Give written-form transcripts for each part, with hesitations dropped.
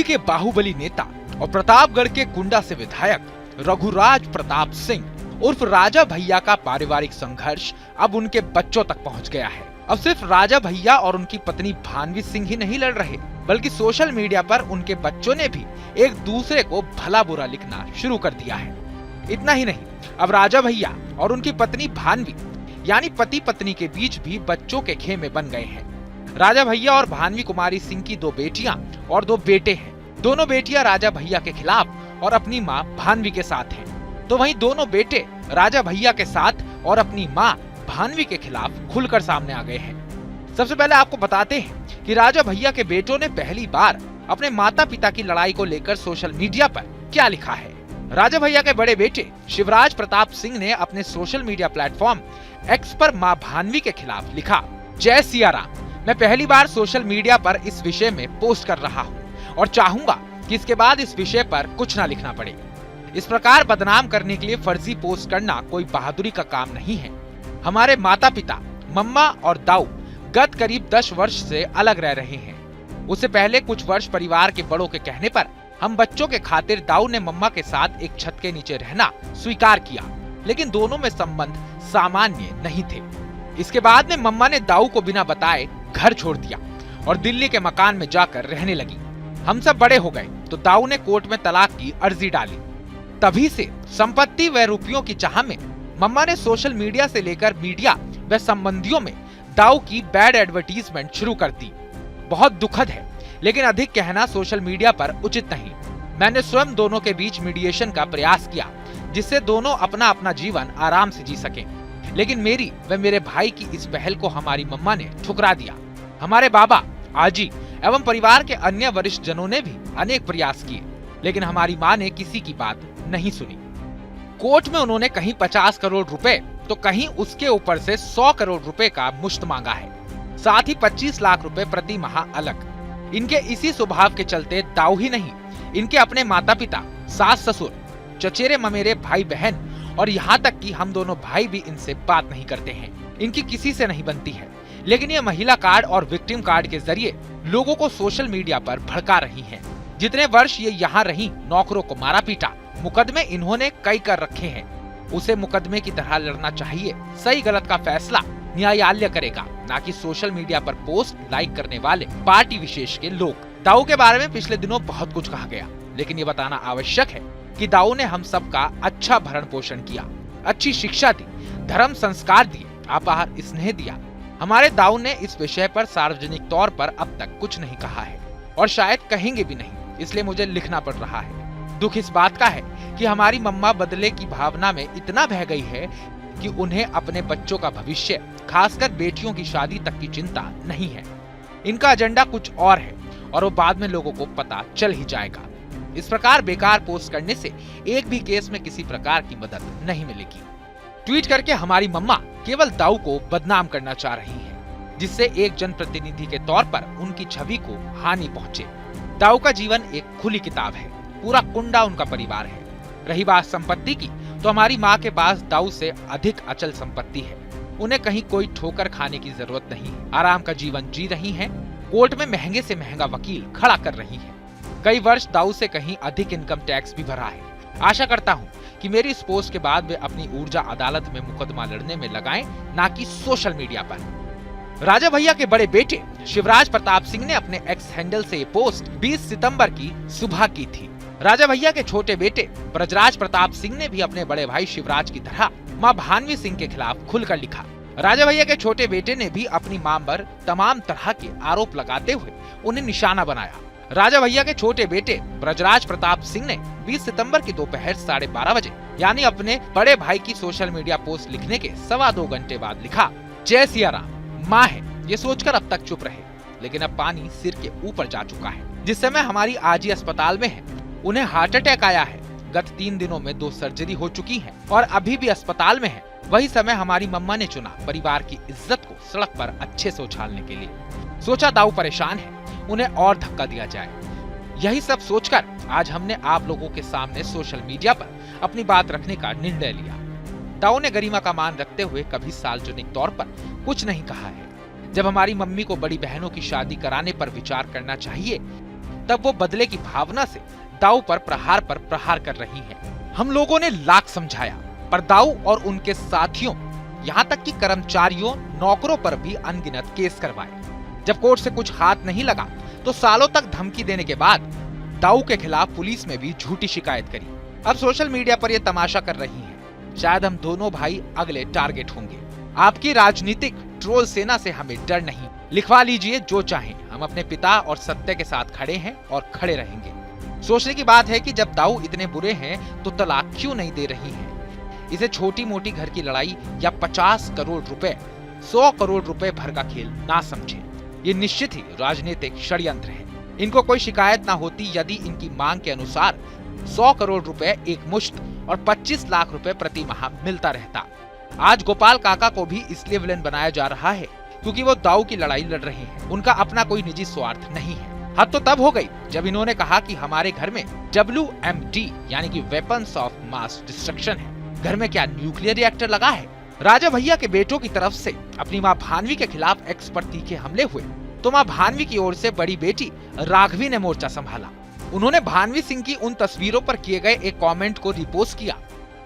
UP के बाहुबली नेता और प्रतापगढ़ के कुंडा से विधायक रघुराज प्रताप सिंह उर्फ राजा भैया का पारिवारिक संघर्ष अब उनके बच्चों तक पहुंच गया है। अब सिर्फ राजा भैया और उनकी पत्नी भानवी सिंह ही नहीं लड़ रहे, बल्कि सोशल मीडिया पर उनके बच्चों ने भी एक दूसरे को भला बुरा लिखना शुरू कर दिया है। इतना ही नहीं, अब राजा भैया और उनकी पत्नी भानवी यानी पति पत्नी के बीच भी बच्चों के खेमे बन गए हैं। राजा भैया और भानवी कुमारी सिंह की 2 बेटियां और 2 बेटे हैं। दोनों बेटियां राजा भैया के खिलाफ और अपनी मां भानवी के साथ हैं। तो वहीं दोनों बेटे राजा भैया के साथ और अपनी मां भानवी के खिलाफ खुलकर सामने आ गए हैं। सबसे पहले आपको बताते हैं कि राजा भैया के बेटों ने पहली बार अपने माता पिता की लड़ाई को लेकर सोशल मीडिया पर क्या लिखा है। राजा भैया के बड़े बेटे शिवराज प्रताप सिंह ने अपने सोशल मीडिया प्लेटफॉर्म एक्स पर मां भानवी के खिलाफ लिखा, जय सिया राम, मैं पहली बार सोशल मीडिया पर इस विषय में पोस्ट कर रहा हूं और चाहूंगा कि इसके बाद इस विषय पर कुछ ना लिखना पड़े। इस प्रकार बदनाम करने के लिए फर्जी पोस्ट करना कोई बहादुरी का काम नहीं है। हमारे माता पिता मम्मा और दाऊ गत करीब 10 वर्ष से अलग रह रहे हैं। उससे पहले कुछ वर्ष परिवार के बड़ों के कहने पर हम बच्चों के खातिर दाऊ ने मम्मा के साथ एक छत के नीचे रहना स्वीकार किया, लेकिन दोनों में संबंध सामान्य नहीं थे। इसके बाद में मम्मा ने दाऊ को बिना बताए घर छोड़ दिया और दिल्ली के मकान में जाकर रहने लगी। हम सब बड़े हो गए तो दाऊ ने कोर्ट में तलाक की अर्जी डाली। तभी से संपत्ति व रुपयों की चाह में मम्मा ने सोशल मीडिया से लेकर मीडिया व संबंधियों में दाऊ की बैड एडवर्टीजमेंट शुरू कर दी। बहुत दुखद है, लेकिन अधिक कहना सोशल मीडिया पर उचित नहीं। मैंने स्वयं दोनों के बीच मीडिएशन का प्रयास किया, जिससे दोनों अपना अपना जीवन आराम से जी सकें। लेकिन मेरी व मेरे भाई की इस पहल को हमारी मम्मा ने ठुकरा दिया। हमारे बाबा, आजी एवं परिवार के अन्य वरिष्ठ जनों ने भी अनेक प्रयास किए, लेकिन हमारी मां ने किसी की बात नहीं सुनी। कोर्ट में उन्होंने कहीं 50 करोड़ रुपए तो कहीं उसके ऊपर से 100 करोड़ रुपए का मुश्त मांगा है, साथ ही 25 लाख रुपए प्रति माह अलग। इनके इसी स्वभाव के चलते दाऊ ही नहीं, इनके अपने माता पिता, सास ससुर, चचेरे ममेरे भाई बहन और यहाँ तक कि हम दोनों भाई भी इनसे बात नहीं करते हैं। इनकी किसी से नहीं बनती है, लेकिन ये महिला कार्ड और विक्टिम कार्ड के जरिए लोगों को सोशल मीडिया पर भड़का रही हैं। जितने वर्ष ये यहाँ रही, नौकरों को मारा पीटा, मुकदमे इन्होंने कई कर रखे हैं। उसे मुकदमे की तरह लड़ना चाहिए। सही गलत का फैसला न्यायालय करेगा, ना कि सोशल मीडिया पर पोस्ट लाइक करने वाले पार्टी विशेष के लोग। दाऊ के बारे में पिछले दिनों बहुत कुछ कहा गया, लेकिन ये बताना आवश्यक है कि दाऊ ने हम सबका अच्छा भरण पोषण किया, अच्छी शिक्षा दी, धर्म संस्कार दिए, अपार स्नेह दिया। हमारे दाऊ ने इस विषय पर सार्वजनिक तौर पर अब तक कुछ नहीं कहा है और शायद कहेंगे भी नहीं, इसलिए मुझे लिखना पड़ रहा है। दुख इस बात का है कि हमारी मम्मा बदले की भावना में इतना बह गई है कि उन्हें अपने बच्चों का भविष्य, खासकर बेटियों की शादी तक की चिंता नहीं है। इनका एजेंडा कुछ और है और वो बाद में लोगों को पता चल ही जाएगा। इस प्रकार बेकार पोस्ट करने से एक भी केस में किसी प्रकार की मदद नहीं मिलेगी। ट्वीट करके हमारी मम्मा केवल दाऊ को बदनाम करना चाह रही है, जिससे एक जनप्रतिनिधि के तौर पर उनकी छवि को हानि पहुंचे। दाऊ का जीवन एक खुली किताब है, पूरा कुंडा उनका परिवार है। रही बात संपत्ति की, तो हमारी माँ के पास दाऊ से अधिक अचल संपत्ति है। उन्हें कहीं कोई ठोकर खाने की जरूरत नहीं, आराम का जीवन जी रही हैं। कोर्ट में महंगे से महंगा वकील खड़ा कर रही हैं। कई वर्ष दाऊ से कहीं अधिक इनकम टैक्स भी भरा है। आशा करता हूँ कि मेरी इस पोस्ट के बाद वे अपनी ऊर्जा अदालत में मुकदमा लड़ने में लगाएं, ना कि सोशल मीडिया पर। राजा भैया के बड़े बेटे शिवराज प्रताप सिंह ने अपने एक्स हैंडल से ये पोस्ट 20 सितंबर की सुबह की थी। राजा भैया के छोटे बेटे ब्रजराज प्रताप सिंह ने भी अपने बड़े भाई शिवराज की तरह मां भानवी सिंह के खिलाफ खुलकर लिखा। राजा भैया के छोटे बेटे ने भी अपनी मां पर तमाम तरह के आरोप लगाते हुए उन्हें निशाना बनाया। राजा भैया के छोटे बेटे ब्रजराज प्रताप सिंह ने 20 सितंबर की दोपहर 12:30 बजे यानी अपने बड़े भाई की सोशल मीडिया पोस्ट लिखने के 2.25 घंटे बाद लिखा, जय सिया राम, माँ है ये सोचकर अब तक चुप रहे, लेकिन अब पानी सिर के ऊपर जा चुका है। जिस समय हमारी आजी अस्पताल में है, उन्हें हार्ट अटैक आया है। गत 3 दिनों में 2 सर्जरी हो चुकी है और अभी भी अस्पताल में है। वही समय हमारी मम्मा ने चुना परिवार की इज्जत को सड़क पर अच्छे से उछालने के लिए। सोचा दाऊ परेशान है, उन्हें और धक्का दिया जाए। यही सब सोचकर आज हमने आप लोगों के सामने सोशल मीडिया पर अपनी बात रखने का निर्णय लिया। दाऊ ने गरिमा का मान रखते हुए कभी सार्वजनिक तौर पर कुछ नहीं कहा है। जब हमारी मम्मी को बड़ी बहनों की शादी कराने पर विचार करना चाहिए, तब वो बदले की भावना से दाऊ पर प्रहार कर रही हैं। हम लोगों ने लाख समझाया, पर दाऊ और उनके साथियों, यहाँ तक कि कर्मचारियों, नौकरों पर भी अनगिनत केस करवाए। जब कोर्ट से कुछ हाथ नहीं लगा तो सालों तक धमकी देने के बाद दाऊ के खिलाफ पुलिस में भी झूठी शिकायत करी। अब सोशल मीडिया पर ये तमाशा कर रही हैं। शायद हम दोनों भाई अगले टारगेट होंगे। आपकी राजनीतिक ट्रोल सेना से हमें डर नहीं। लिखवा लीजिए जो चाहें, हम अपने पिता और सत्य के साथ खड़े हैं और खड़े रहेंगे। सोचने की बात है कि जब दाऊ इतने बुरे हैं तो तलाक क्यों नहीं दे रही हैं? इसे छोटी मोटी घर की लड़ाई या 50 करोड़ रुपए, 100 करोड़ रुपए भर का खेल ना समझें। ये निश्चित ही राजनीतिक षड्यंत्र है। इनको कोई शिकायत ना होती यदि इनकी मांग के अनुसार 100 करोड़ रुपए एक मुश्त और 25 लाख रुपए प्रति माह मिलता रहता। आज गोपाल काका को भी इसलिए विलेन बनाया जा रहा है क्योंकि वो दाऊ की लड़ाई लड़ रहे हैं। उनका अपना कोई निजी स्वार्थ नहीं है। हद तो तब हो गई जब इन्होंने कहा कि हमारे घर में WMD यानी कि वेपन्स ऑफ मास डिस्ट्रक्शन है। घर में क्या न्यूक्लियर रिएक्टर लगा है? राजा भैया के बेटों की तरफ से अपनी मां भानवी के खिलाफ एक्स पर तीखे हमले हुए तो मां भानवी की ओर से बड़ी बेटी राघवी ने मोर्चा संभाला। उन्होंने भानवी सिंह की उन तस्वीरों पर किए गए एक कमेंट को रिपोस्ट किया।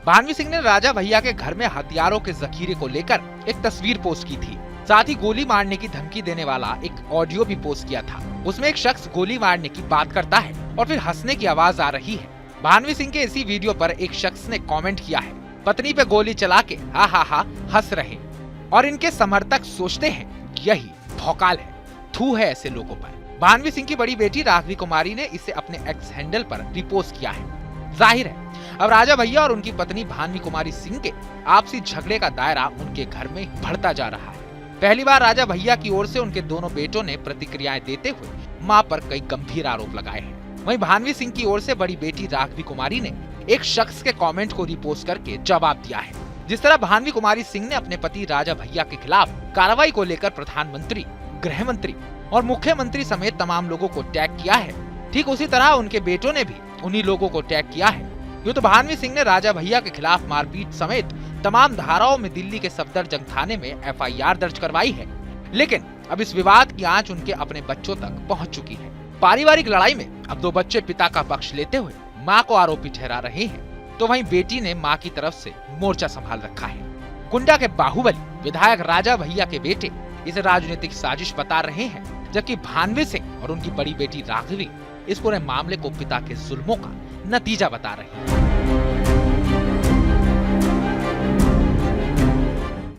भानवी सिंह ने राजा भैया के घर में हथियारों के जखीरे को लेकर एक तस्वीर पोस्ट की थी। साथ ही गोली मारने की धमकी देने वाला एक ऑडियो भी पोस्ट किया था। उसमें एक शख्स गोली मारने की बात करता है और फिर हंसने की आवाज आ रही है। भानवी सिंह के इसी वीडियो पर एक शख्स ने कमेंट किया है, पत्नी पे गोली चला के हा हा हा हंस रहे। और इनके समर्थक सोचते हैं यही भौकाल है, थू है ऐसे लोगों पर। भानवी सिंह की बड़ी बेटी राघवी कुमारी ने इसे अपने एक्स हैंडल पर रिपोस्ट किया है। जाहिर है अब राजा भैया और उनकी पत्नी भानवी कुमारी सिंह के आपसी झगड़े का दायरा उनके घर में बढ़ता जा रहा है। पहली बार राजा भैया की ओर से उनके दोनों बेटों ने प्रतिक्रियाएं देते हुए मां पर कई गंभीर आरोप लगाए हैं। वहीं भानवी सिंह की ओर से बड़ी बेटी राघवी कुमारी ने एक शख्स के कमेंट को रिपोस्ट करके जवाब दिया है। जिस तरह भानवी कुमारी सिंह ने अपने पति राजा भैया के खिलाफ कार्रवाई को लेकर प्रधानमंत्री, गृह मंत्री और मुख्यमंत्री समेत तमाम लोगों को टैग किया है, ठीक उसी तरह उनके बेटों ने भी उन्हीं लोगों को टैग किया है। यूं तो भानवी सिंह ने राजा भैया के खिलाफ मारपीट समेत तमाम धाराओं में दिल्ली के सफदरजंग थाने में FIR दर्ज करवाई है। लेकिन अब इस विवाद की आंच उनके अपने बच्चों तक पहुंच चुकी है। पारिवारिक लड़ाई में अब दो बच्चे पिता का पक्ष लेते हुए मां को आरोपी ठहरा रहे हैं, तो वहीं बेटी ने मां की तरफ से मोर्चा संभाल रखा है। कुंडा के बाहुबली विधायक राजा भैया के बेटे इसे राजनीतिक साजिश बता रहे हैं, जबकि भानवी सिंह और उनकी बड़ी बेटी राघवी इस पूरे मामले को पिता के जुल्मों का नतीजा बता रही है।